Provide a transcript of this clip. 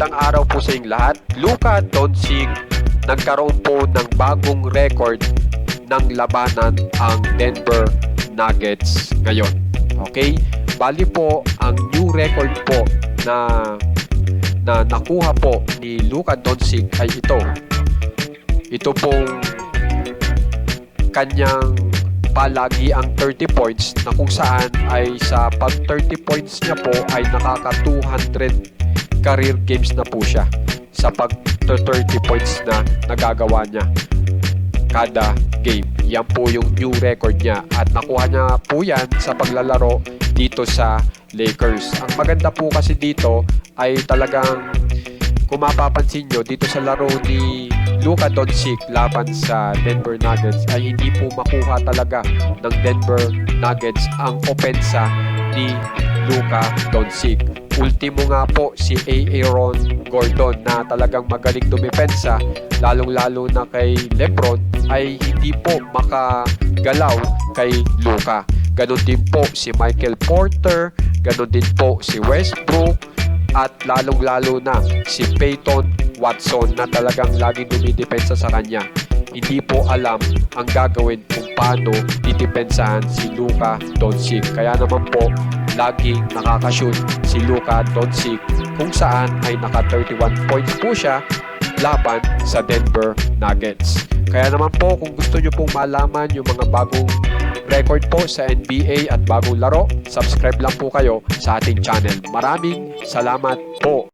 magandang araw po sa inyong lahat. Luka Doncic nagkaroon po ng bagong record ng labanan ang Denver Nuggets ngayon. Okay? Bali po, ang new record po na nakuha po ni Luka Doncic ay ito. Ito pong kanyang palagi ang 30 points na kung saan ay sa pag 30 points niya po ay nakaka 200 career games na po siya sa pag 30 points na nagagawa niya kada game. Yan po yung new record niya at nakuha niya po yan sa paglalaro dito sa Lakers. Ang maganda po kasi dito ay talagang kung mapapansin nyo dito sa laro ni Luka Doncic laban sa Denver Nuggets ay hindi po makuha talaga ng Denver Nuggets ang opensa ni Luka Doncic. Ultimo nga po si Aaron Gordon na talagang magaling dumepensa, lalong-lalo na kay LeBron ay hindi po makagalaw kay Luka. Ganon din po si Michael Porter, ganon din po si Westbrook, at lalong-lalo na si Peyton Watson na talagang laging dumidepensa sa kanya. Hindi po alam ang gagawin kung paano didepensahan si Luka Doncic. Kaya naman po, laging nakakashoot si Luka Doncic kung saan ay naka 31 points po siya laban sa Denver Nuggets. Kaya naman po, kung gusto nyo pong malaman yung mga bagong record po sa NBA at bagong laro, subscribe lang po kayo sa ating channel. Maraming salamat po.